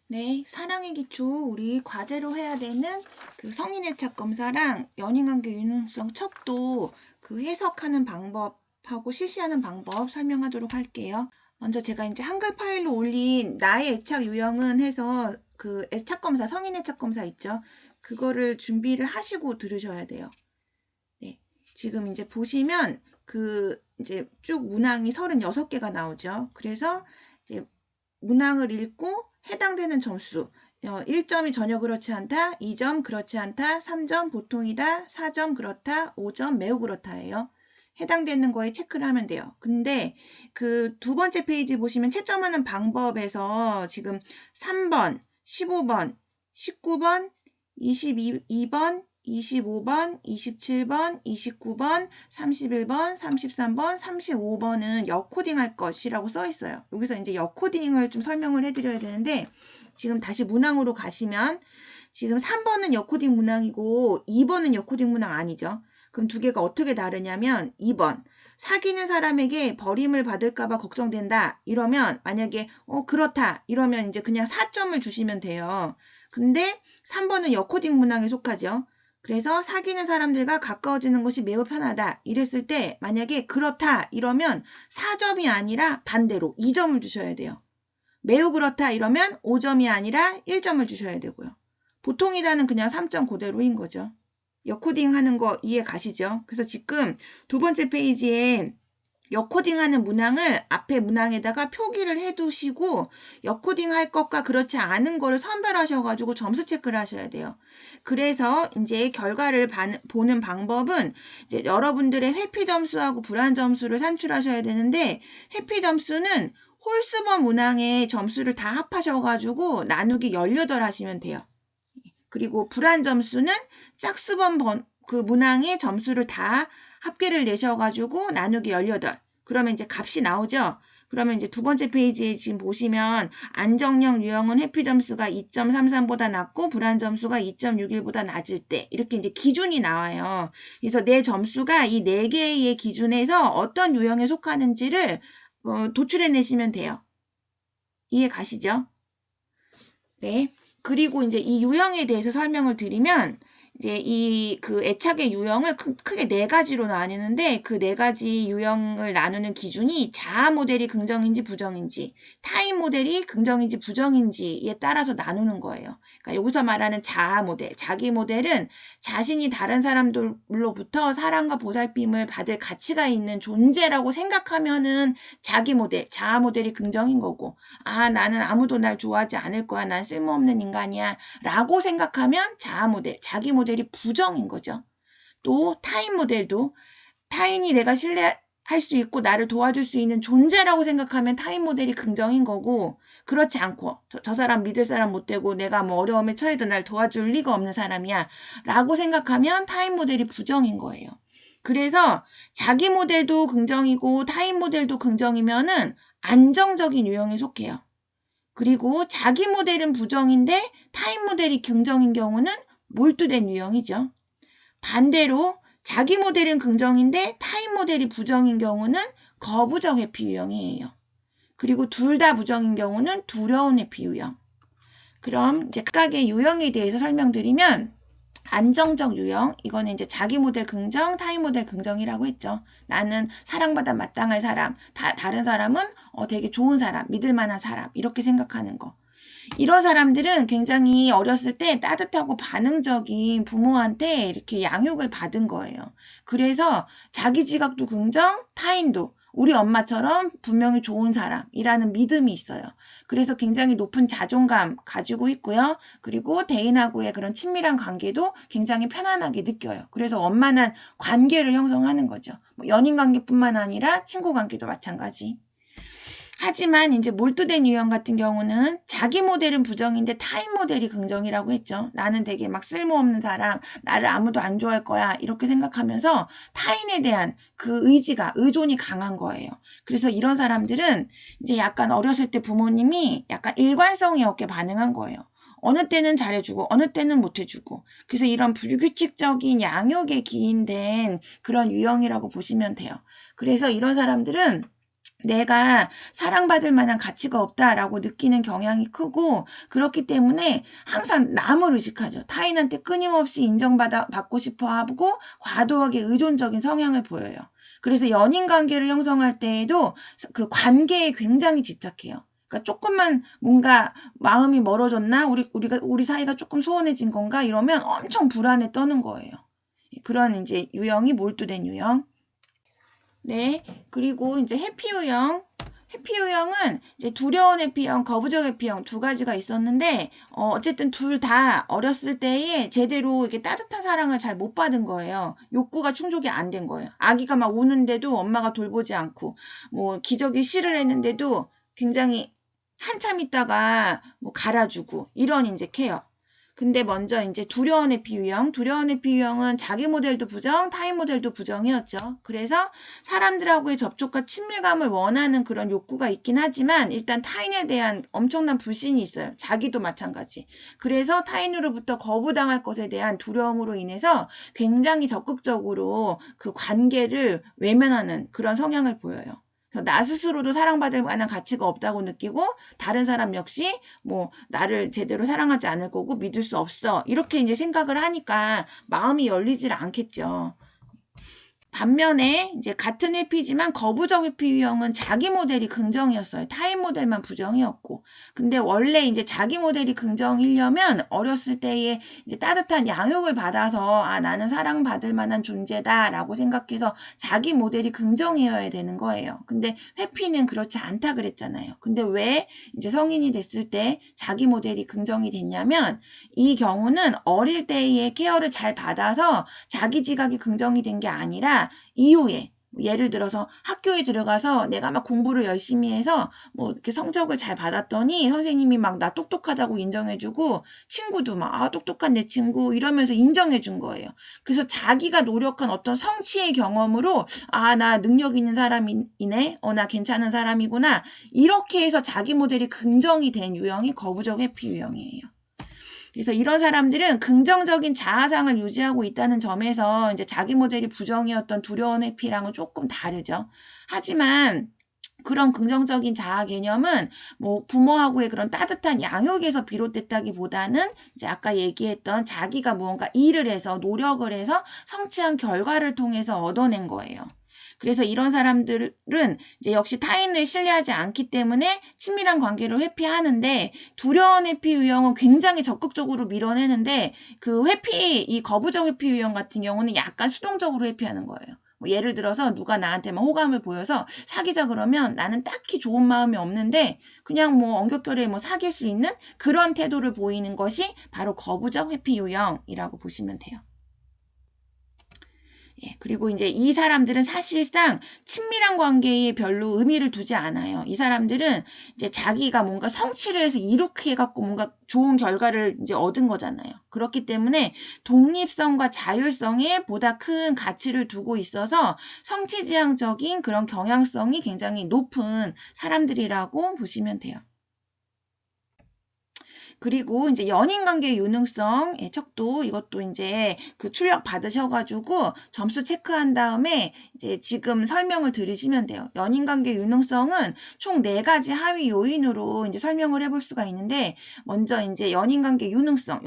네, 사랑의 기초 우리 과제로 해야 되는 그 성인애착 검사랑 연인관계 유능성 척도 그 해석하는 방법하고 실시하는 방법 설명하도록 할게요. 먼저 제가 이제 한글 파일로 올린 나의 애착 유형은 해서 그 애착 검사, 성인애착 검사 있죠? 그거를 준비를 하시고 들으셔야 돼요. 네, 지금 이제 보시면 그 이제 쭉 문항이 36개가 나오죠. 그래서 이제 문항을 읽고 해당되는 점수 1점이 전혀 그렇지 않다, 2점 그렇지 않다, 3점 보통이다, 4점 그렇다, 5점 매우 그렇다예요. 해당되는 거에 체크를 하면 돼요. 근데 그 두 번째 페이지 보시면 채점하는 방법에서 지금 3번, 15번, 19번, 22번, 25번, 27번, 29번, 31번, 33번, 35번은 역코딩 할 것이라고 써 있어요. 여기서 이제 역코딩을 좀 설명을 해드려야 되는데, 지금 다시 문항으로 가시면, 지금 3번은 역코딩 문항이고, 2번은 역코딩 문항 아니죠. 그럼 두 개가 어떻게 다르냐면, 2번. 사귀는 사람에게 버림을 받을까봐 걱정된다. 이러면, 만약에, 그렇다. 이러면 이제 그냥 4점을 주시면 돼요. 근데 3번은 역코딩 문항에 속하죠. 그래서 사귀는 사람들과 가까워지는 것이 매우 편하다. 이랬을 때 만약에 그렇다 이러면 4점이 아니라 반대로 2점을 주셔야 돼요. 매우 그렇다 이러면 5점이 아니라 1점을 주셔야 되고요. 보통이다는 그냥 3점 그대로인 거죠. 역코딩 하는 거 이해 가시죠? 그래서 지금 두 번째 페이지에 역코딩하는 문항을 앞에 문항에다가 표기를 해두시고 역코딩할 것과 그렇지 않은 거를 선별하셔가지고 점수 체크를 하셔야 돼요. 그래서 이제 결과를 보는 방법은 이제 여러분들의 회피 점수하고 불안 점수를 산출하셔야 되는데 회피 점수는 홀수번 문항의 점수를 다 합하셔가지고 나누기 18 하시면 돼요. 그리고 불안 점수는 짝수번 그 문항의 점수를 다 합계를 내셔가지고 나누기 18. 그러면 이제 값이 나오죠. 그러면 이제 두 번째 페이지에 지금 보시면 안정형 유형은 회피 점수가 2.33보다 낮고 불안 점수가 2.61보다 낮을 때 이렇게 이제 기준이 나와요. 그래서 내 점수가 이 4개의 기준에서 어떤 유형에 속하는지를 도출해 내시면 돼요. 이해 가시죠? 네. 그리고 이제 이 유형에 대해서 설명을 드리면 이제 이 그 애착의 유형을 크게 4가지로 나뉘는데 그 4가지 유형을 나누는 기준이 자아 모델이 긍정인지 부정인지, 타인 모델이 긍정인지 부정인지에 따라서 나누는 거예요. 그러니까 여기서 말하는 자아 모델, 자기 모델은 자신이 다른 사람들로부터 사랑과 보살핌을 받을 가치가 있는 존재라고 생각하면은 자기 모델, 자아 모델이 긍정인 거고, 나는 아무도 날 좋아하지 않을 거야, 난 쓸모없는 인간이야 라고 생각하면 자아 모델, 자기 모델이 부정인 거죠. 또 타인 모델도 타인이 내가 신뢰할 수 있고 나를 도와줄 수 있는 존재라고 생각하면 타인 모델이 긍정인 거고, 그렇지 않고 저 사람 믿을 사람 못 되고 내가 뭐 어려움에 처해도 날 도와줄 리가 없는 사람이야 라고 생각하면 타인 모델이 부정인 거예요. 그래서 자기 모델도 긍정이고 타인 모델도 긍정이면은 안정적인 유형에 속해요. 그리고 자기 모델은 부정인데 타인 모델이 긍정인 경우는 몰두된 유형이죠. 반대로 자기 모델은 긍정인데 타인 모델이 부정인 경우는 거부적 회피 유형이에요. 그리고 둘 다 부정인 경우는 두려운 회피 유형. 그럼 이제 각각의 유형에 대해서 설명드리면 안정적 유형, 이거는 이제 자기 모델 긍정, 타인 모델 긍정이라고 했죠. 나는 사랑받아 마땅할 사람, 다른 사람은 되게 좋은 사람, 믿을 만한 사람 이렇게 생각하는 거. 이런 사람들은 굉장히 어렸을 때 따뜻하고 반응적인 부모한테 이렇게 양육을 받은 거예요. 그래서 자기 지각도 긍정, 타인도 우리 엄마처럼 분명히 좋은 사람이라는 믿음이 있어요. 그래서 굉장히 높은 자존감 가지고 있고요. 그리고 대인하고의 그런 친밀한 관계도 굉장히 편안하게 느껴요. 그래서 원만한 관계를 형성하는 거죠. 연인 관계뿐만 아니라 친구 관계도 마찬가지. 하지만 이제 몰두된 유형 같은 경우는 자기 모델은 부정인데 타인 모델이 긍정이라고 했죠. 나는 되게 막 쓸모없는 사람, 나를 아무도 안 좋아할 거야 이렇게 생각하면서 타인에 대한 그 의존이 강한 거예요. 그래서 이런 사람들은 이제 약간 어렸을 때 부모님이 약간 일관성이 없게 반응한 거예요. 어느 때는 잘해주고 어느 때는 못해주고, 그래서 이런 불규칙적인 양육에 기인된 그런 유형이라고 보시면 돼요. 그래서 이런 사람들은 내가 사랑받을 만한 가치가 없다라고 느끼는 경향이 크고, 그렇기 때문에 항상 남을 의식하죠. 타인한테 끊임없이 인정받고 싶어 하고 과도하게 의존적인 성향을 보여요. 그래서 연인 관계를 형성할 때에도 그 관계에 굉장히 집착해요. 그러니까 조금만 뭔가 마음이 멀어졌나? 우리 사이가 조금 소원해진 건가? 이러면 엄청 불안에 떠는 거예요. 그런 이제 유형이 몰두된 유형. 네. 그리고 이제 해피 유형. 해피 유형은 이제 두려운 해피형, 거부적 해피형 두 가지가 있었는데, 어쨌든 둘 다 어렸을 때에 제대로 이렇게 따뜻한 사랑을 잘 못 받은 거예요. 욕구가 충족이 안 된 거예요. 아기가 막 우는데도 엄마가 돌보지 않고, 뭐 기저귀 실을 했는데도 굉장히 한참 있다가 뭐 갈아주고, 이런 이제 케어. 근데 먼저 이제 두려운 해피 유형. 두려운 해피 유형은 자기 모델도 부정, 타인 모델도 부정이었죠. 그래서 사람들하고의 접촉과 친밀감을 원하는 그런 욕구가 있긴 하지만 일단 타인에 대한 엄청난 불신이 있어요. 자기도 마찬가지. 그래서 타인으로부터 거부당할 것에 대한 두려움으로 인해서 굉장히 적극적으로 그 관계를 외면하는 그런 성향을 보여요. 나 스스로도 사랑받을 만한 가치가 없다고 느끼고 다른 사람 역시 뭐 나를 제대로 사랑하지 않을 거고 믿을 수 없어. 이렇게 이제 생각을 하니까 마음이 열리질 않겠죠. 반면에 이제 같은 회피지만 거부적 회피 유형은 자기 모델이 긍정이었어요. 타인 모델만 부정이었고. 근데 원래 이제 자기 모델이 긍정이려면 어렸을 때에 이제 따뜻한 양육을 받아서 나는 사랑받을 만한 존재다라고 생각해서 자기 모델이 긍정이어야 되는 거예요. 근데 회피는 그렇지 않다 그랬잖아요. 근데 왜 이제 성인이 됐을 때 자기 모델이 긍정이 됐냐면 이 경우는 어릴 때의 케어를 잘 받아서 자기 지각이 긍정이 된 게 아니라 이후에 예를 들어서 학교에 들어가서 내가 막 공부를 열심히 해서 뭐 이렇게 성적을 잘 받았더니 선생님이 막 나 똑똑하다고 인정해주고 친구도 막 똑똑한 내 친구 이러면서 인정해준 거예요. 그래서 자기가 노력한 어떤 성취의 경험으로 나 능력 있는 사람이네, 나 괜찮은 사람이구나 이렇게 해서 자기 모델이 긍정이 된 유형이 거부적 회피 유형이에요. 그래서 이런 사람들은 긍정적인 자아상을 유지하고 있다는 점에서 이제 자기 모델이 부정이었던 두려운 회피랑은 조금 다르죠. 하지만 그런 긍정적인 자아 개념은 뭐 부모하고의 그런 따뜻한 양육에서 비롯됐다기보다는 이제 아까 얘기했던 자기가 무언가 일을 해서 노력을 해서 성취한 결과를 통해서 얻어낸 거예요. 그래서 이런 사람들은 이제 역시 타인을 신뢰하지 않기 때문에 친밀한 관계를 회피하는데 두려운 회피 유형은 굉장히 적극적으로 밀어내는데 이 거부적 회피 유형 같은 경우는 약간 수동적으로 회피하는 거예요. 뭐 예를 들어서 누가 나한테 막 호감을 보여서 사귀자 그러면 나는 딱히 좋은 마음이 없는데 그냥 뭐 엉겹결에 뭐 사귈 수 있는 그런 태도를 보이는 것이 바로 거부적 회피 유형이라고 보시면 돼요. 그리고 이제 이 사람들은 사실상 친밀한 관계에 별로 의미를 두지 않아요. 이 사람들은 이제 자기가 뭔가 성취를 해서 이렇게 해갖고 뭔가 좋은 결과를 이제 얻은 거잖아요. 그렇기 때문에 독립성과 자율성에 보다 큰 가치를 두고 있어서 성취지향적인 그런 경향성이 굉장히 높은 사람들이라고 보시면 돼요. 그리고 이제 연인관계 유능성 척도 이것도 이제 그 출력 받으셔가지고 점수 체크한 다음에 이제 지금 설명을 들으시면 돼요. 연인관계 유능성은 총 4가지 하위 요인으로 이제 설명을 해볼 수가 있는데 먼저 이제 연인관계 유능성은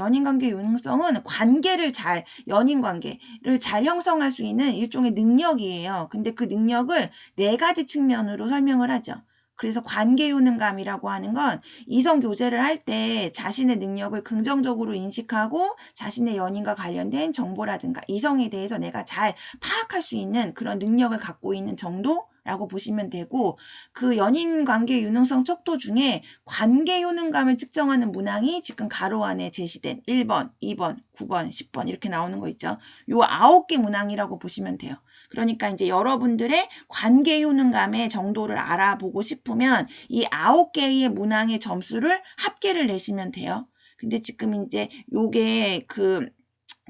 연인관계를 잘 형성할 수 있는 일종의 능력이에요. 근데 그 능력을 4가지 측면으로 설명을 하죠. 그래서 관계 효능감이라고 하는 건 이성 교제를 할 때 자신의 능력을 긍정적으로 인식하고 자신의 연인과 관련된 정보라든가 이성에 대해서 내가 잘 파악할 수 있는 그런 능력을 갖고 있는 정도라고 보시면 되고 그 연인 관계 유능성 척도 중에 관계 효능감을 측정하는 문항이 지금 가로 안에 제시된 1번, 2번, 9번, 10번 이렇게 나오는 거 있죠. 요 9개 문항이라고 보시면 돼요. 그러니까 이제 여러분들의 관계 효능감의 정도를 알아보고 싶으면 이 9개의 문항의 점수를 합계를 내시면 돼요. 근데 지금 이제 요게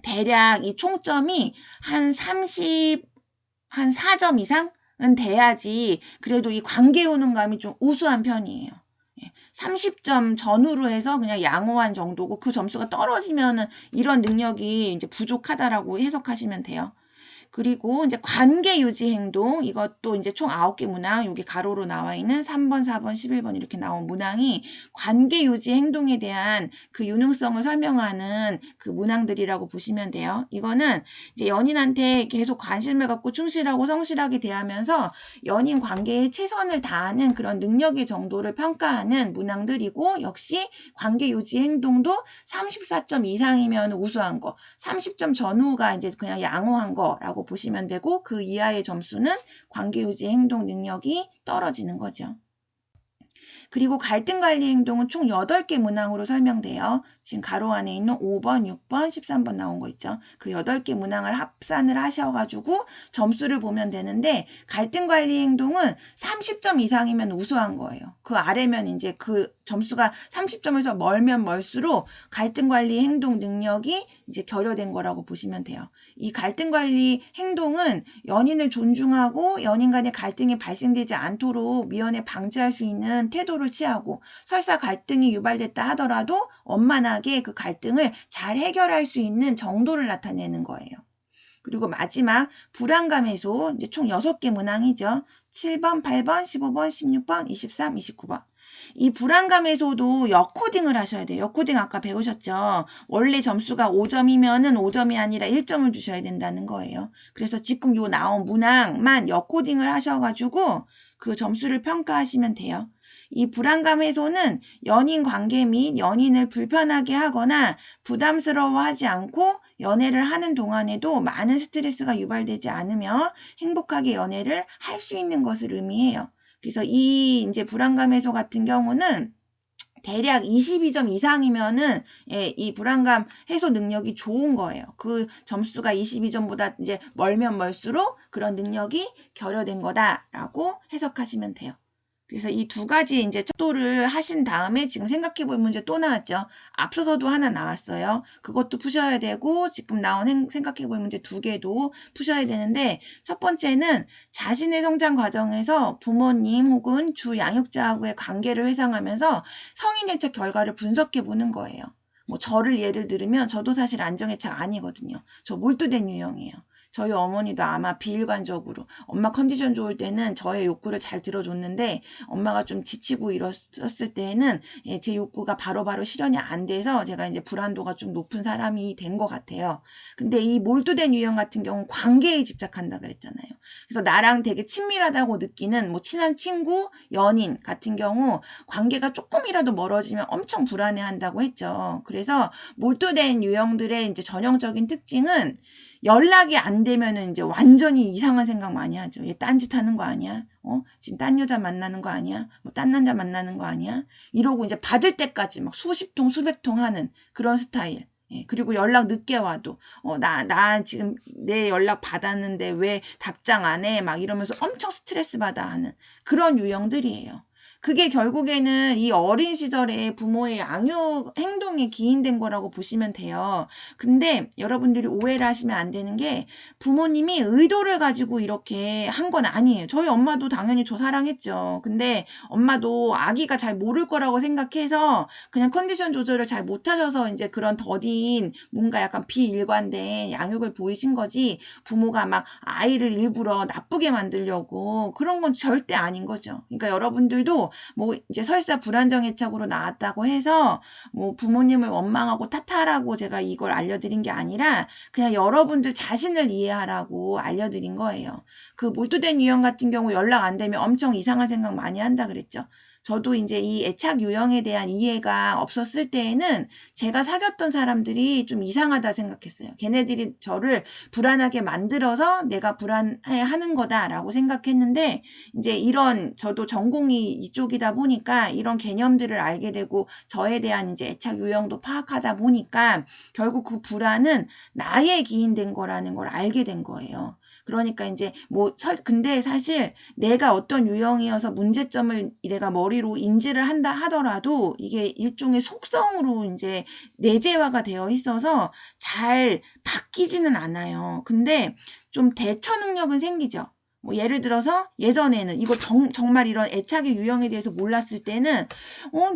대략 이 총점이 한 4점 이상은 돼야지 그래도 이 관계 효능감이 좀 우수한 편이에요. 30점 전후로 해서 그냥 양호한 정도고 그 점수가 떨어지면은 이런 능력이 이제 부족하다라고 해석하시면 돼요. 그리고 이제 관계 유지 행동, 이것도 이제 총 9개 문항, 여기 가로로 나와 있는 3번, 4번, 11번 이렇게 나온 문항이 관계 유지 행동에 대한 그 유능성을 설명하는 그 문항들이라고 보시면 돼요. 이거는 이제 연인한테 계속 관심을 갖고 충실하고 성실하게 대하면서 연인 관계에 최선을 다하는 그런 능력의 정도를 평가하는 문항들이고, 역시 관계 유지 행동도 34점 이상이면 우수한 거, 30점 전후가 이제 그냥 양호한 거라고 보시면 되고, 그 이하의 점수는 관계 유지 행동 능력이 떨어지는 거죠. 그리고 갈등 관리 행동은 총 8개 문항으로 설명돼요. 지금 가로 안에 있는 5번, 6번, 13번 나온 거 있죠. 그 8개 문항을 합산을 하셔가지고 점수를 보면 되는데, 갈등 관리 행동은 30점 이상이면 우수한 거예요. 그 아래면 이제 그 점수가 30점에서 멀면 멀수록 갈등 관리 행동 능력이 이제 결여된 거라고 보시면 돼요. 이 갈등 관리 행동은 연인을 존중하고 연인 간의 갈등이 발생되지 않도록 미연에 방지할 수 있는 태도를 취하고, 설사 갈등이 유발됐다 하더라도 원만하게 그 갈등을 잘 해결할 수 있는 정도를 나타내는 거예요. 그리고 마지막 불안감 해소, 이제 총 6개 문항이죠. 7번, 8번, 15번, 16번, 23, 29번. 이 불안감 해소도 역코딩을 하셔야 돼요. 역코딩 아까 배우셨죠? 원래 점수가 5점이면은 5점이 아니라 1점을 주셔야 된다는 거예요. 그래서 지금 요 나온 문항만 역코딩을 하셔가지고 그 점수를 평가하시면 돼요. 이 불안감 해소는 연인 관계 및 연인을 불편하게 하거나 부담스러워하지 않고 연애를 하는 동안에도 많은 스트레스가 유발되지 않으며 행복하게 연애를 할 수 있는 것을 의미해요. 그래서 이 이제 불안감 해소 같은 경우는 대략 22점 이상이면은 이 불안감 해소 능력이 좋은 거예요. 그 점수가 22점보다 이제 멀면 멀수록 그런 능력이 결여된 거다라고 해석하시면 돼요. 그래서 이 두 가지 이제 척도를 하신 다음에 지금 생각해 볼 문제 또 나왔죠. 앞서서도 하나 나왔어요. 그것도 푸셔야 되고, 지금 나온 생각해 볼 문제 2개도 푸셔야 되는데, 첫 번째는 자신의 성장 과정에서 부모님 혹은 주 양육자하고의 관계를 회상하면서 성인애착 결과를 분석해 보는 거예요. 뭐 저를 예를 들으면 저도 사실 안정애착 아니거든요. 저 몰두된 유형이에요. 저희 어머니도 아마 비일관적으로 엄마 컨디션 좋을 때는 저의 욕구를 잘 들어줬는데, 엄마가 좀 지치고 이랬을 때에는 제 욕구가 바로바로 실현이 안 돼서 제가 이제 불안도가 좀 높은 사람이 된 것 같아요. 근데 이 몰두된 유형 같은 경우는 관계에 집착한다 그랬잖아요. 그래서 나랑 되게 친밀하다고 느끼는 뭐 친한 친구, 연인 같은 경우 관계가 조금이라도 멀어지면 엄청 불안해한다고 했죠. 그래서 몰두된 유형들의 이제 전형적인 특징은 연락이 안 되면은 이제 완전히 이상한 생각 많이 하죠. 얘 딴짓 하는 거 아니야? 지금 딴 여자 만나는 거 아니야? 뭐 딴 남자 만나는 거 아니야? 이러고 이제 받을 때까지 막 수십 통, 수백 통 하는 그런 스타일. 그리고 연락 늦게 와도, 나 지금 내 연락 받았는데 왜 답장 안 해? 막 이러면서 엄청 스트레스 받아 하는 그런 유형들이에요. 그게 결국에는 이 어린 시절에 부모의 양육 행동이 기인된 거라고 보시면 돼요. 근데 여러분들이 오해를 하시면 안 되는 게, 부모님이 의도를 가지고 이렇게 한 건 아니에요. 저희 엄마도 당연히 저 사랑했죠. 근데 엄마도 아기가 잘 모를 거라고 생각해서 그냥 컨디션 조절을 잘 못하셔서 이제 그런 더딘 뭔가 약간 비일관된 양육을 보이신 거지, 부모가 막 아이를 일부러 나쁘게 만들려고 그런 건 절대 아닌 거죠. 그러니까 여러분들도 뭐 이제 설사 불안정애착으로 나왔다고 해서 뭐 부모님을 원망하고 탓하라고 제가 이걸 알려드린 게 아니라, 그냥 여러분들 자신을 이해하라고 알려드린 거예요. 그 몰두된 유형 같은 경우 연락 안 되면 엄청 이상한 생각 많이 한다 그랬죠. 저도 이제 이 애착 유형에 대한 이해가 없었을 때에는 제가 사귀었던 사람들이 좀 이상하다 생각했어요. 걔네들이 저를 불안하게 만들어서 내가 불안해하는 거다라고 생각했는데, 이제 이런 저도 전공이 이쪽이다 보니까 이런 개념들을 알게 되고 저에 대한 이제 애착 유형도 파악하다 보니까 결국 그 불안은 나에 기인된 거라는 걸 알게 된 거예요. 그러니까 이제 근데 사실 내가 어떤 유형이어서 문제점을 내가 머리로 인지를 한다 하더라도 이게 일종의 속성으로 이제 내재화가 되어 있어서 잘 바뀌지는 않아요. 근데 좀 대처 능력은 생기죠. 뭐 예를 들어서 예전에는 이거 정말 이런 애착의 유형에 대해서 몰랐을 때는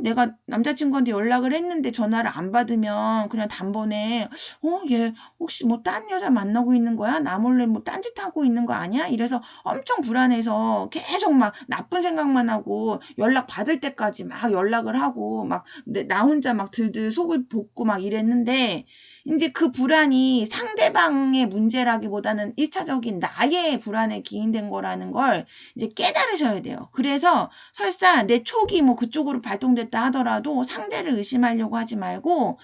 내가 남자친구한테 연락을 했는데 전화를 안 받으면 그냥 단번에 얘 혹시 뭐 딴 여자 만나고 있는 거야? 나 몰래 뭐 딴짓하고 있는 거 아니야? 이래서 엄청 불안해서 계속 막 나쁜 생각만 하고 연락 받을 때까지 막 연락을 하고 막 나 혼자 막 들들 속을 볶고 막 이랬는데 이제 그 불안이 상대방의 문제라기보다는 1차적인 나의 불안에 기인된 거라는 걸 이제 깨달으셔야 돼요. 그래서 설사 내 촉이 뭐 그쪽으로 발동됐다 하더라도 상대를 의심하려고 하지 말고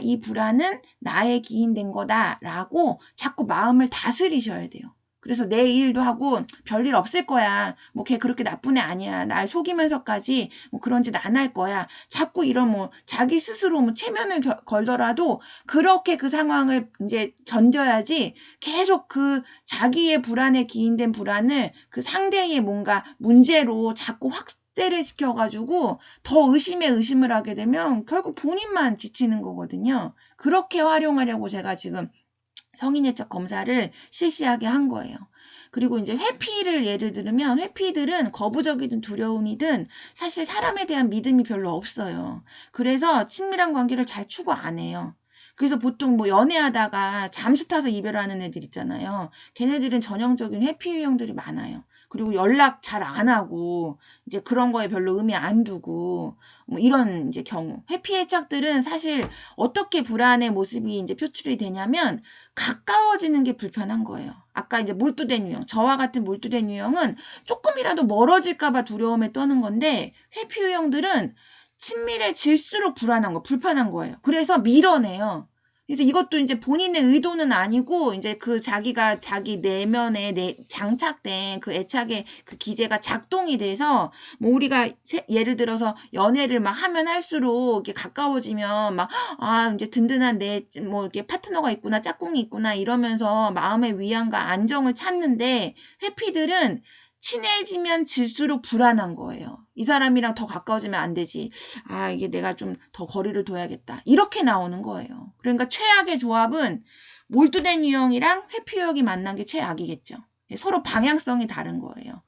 이 불안은 나에 기인된 거다라고 자꾸 마음을 다스리셔야 돼요. 그래서 내 일도 하고 별일 없을 거야. 뭐 걔 그렇게 나쁜 애 아니야. 날 속이면서까지 뭐 그런 짓 안 할 거야. 자꾸 이런 뭐 자기 스스로 뭐 체면을 걸더라도 그렇게 그 상황을 이제 견뎌야지 계속 그 자기의 불안에 기인된 불안을 그 상대의 뭔가 문제로 자꾸 확대를 시켜가지고 더 의심에 의심을 하게 되면 결국 본인만 지치는 거거든요. 그렇게 활용하려고 제가 지금 성인애착 검사를 실시하게 한 거예요. 그리고 이제 회피를 예를 들면 회피들은 거부적이든 두려움이든 사실 사람에 대한 믿음이 별로 없어요. 그래서 친밀한 관계를 잘 추구 안 해요. 그래서 보통 뭐 연애하다가 잠수 타서 이별하는 애들 있잖아요. 걔네들은 전형적인 회피 유형들이 많아요. 그리고 연락 잘 안 하고 이제 그런 거에 별로 의미 안 두고 뭐 이런 이제 경우. 회피 애착들은 사실 어떻게 불안의 모습이 이제 표출이 되냐면 가까워지는 게 불편한 거예요. 아까 이제 몰두된 유형, 저와 같은 몰두된 유형은 조금이라도 멀어질까봐 두려움에 떠는 건데 회피 유형들은 친밀해질수록 불편한 거예요. 그래서 밀어내요. 그래서 이것도 이제 본인의 의도는 아니고 이제 그 자기가 자기 내면에 장착된 그 애착의 그 기제가 작동이 돼서 뭐 우리가 예를 들어서 연애를 막 하면 할수록 이렇게 가까워지면 막 이제 든든한 내 뭐 이렇게 파트너가 있구나, 짝꿍이 있구나 이러면서 마음의 위안과 안정을 찾는데 회피들은 친해지면 질수록 불안한 거예요. 이 사람이랑 더 가까워지면 안 되지. 이게 내가 좀 더 거리를 둬야겠다. 이렇게 나오는 거예요. 그러니까 최악의 조합은 몰두된 유형이랑 회피 유형이 만난 게 최악이겠죠. 서로 방향성이 다른 거예요.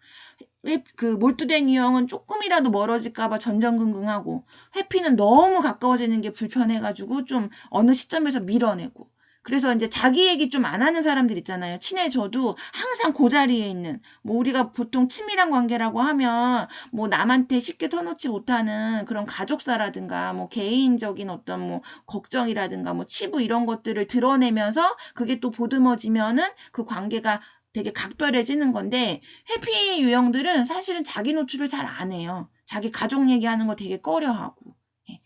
그 몰두된 유형은 조금이라도 멀어질까봐 전전긍긍하고 회피는 너무 가까워지는 게 불편해가지고 좀 어느 시점에서 밀어내고 그래서 이제 자기 얘기 좀 안 하는 사람들 있잖아요. 친해져도 항상 그 자리에 있는 뭐 우리가 보통 친밀한 관계라고 하면 뭐 남한테 쉽게 터놓지 못하는 그런 가족사라든가 뭐 개인적인 어떤 뭐 걱정이라든가 뭐 치부 이런 것들을 드러내면서 그게 또 보듬어지면은 그 관계가 되게 각별해지는 건데 회피 유형들은 사실은 자기 노출을 잘 안 해요. 자기 가족 얘기하는 거 되게 꺼려하고.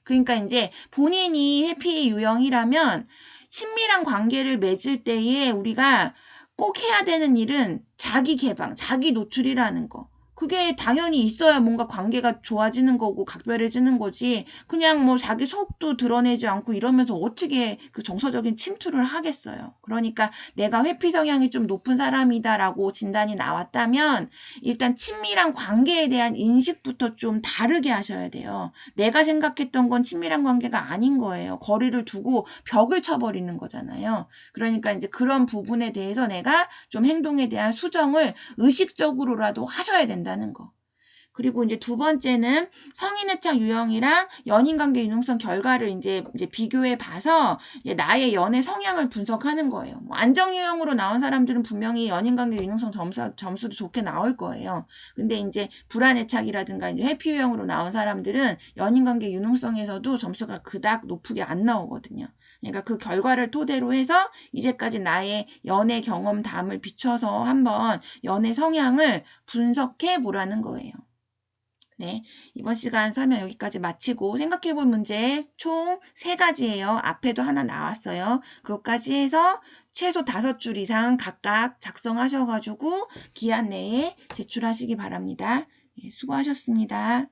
그러니까 이제 본인이 회피 유형이라면 친밀한 관계를 맺을 때에 우리가 꼭 해야 되는 일은 자기 개방, 자기 노출이라는 거. 그게 당연히 있어야 뭔가 관계가 좋아지는 거고 각별해지는 거지. 그냥 뭐 자기 속도 드러내지 않고 이러면서 어떻게 그 정서적인 침투를 하겠어요. 그러니까 내가 회피 성향이 좀 높은 사람이다라고 진단이 나왔다면 일단 친밀한 관계에 대한 인식부터 좀 다르게 하셔야 돼요. 내가 생각했던 건 친밀한 관계가 아닌 거예요. 거리를 두고 벽을 쳐버리는 거잖아요. 그러니까 이제 그런 부분에 대해서 내가 좀 행동에 대한 수정을 의식적으로라도 하셔야 된다는 거. 그리고 이제 두 번째는 성인애착 유형이랑 연인관계 유능성 결과를 이제 비교해 봐서 이제 나의 연애 성향을 분석하는 거예요. 뭐 안정 유형으로 나온 사람들은 분명히 연인관계 유능성 점수도 좋게 나올 거예요. 근데 이제 불안애착이라든가 이제 회피 유형으로 나온 사람들은 연인관계 유능성에서도 점수가 그닥 높게 안 나오거든요. 그러니까 그 결과를 토대로 해서 이제까지 나의 연애 경험담을 비춰서 한번 연애 성향을 분석해 보라는 거예요. 네, 이번 시간 설명 여기까지 마치고 생각해 볼 문제 총 3가지예요. 앞에도 하나 나왔어요. 그것까지 해서 최소 5줄 이상 각각 작성하셔가지고 기한 내에 제출하시기 바랍니다. 네, 수고하셨습니다.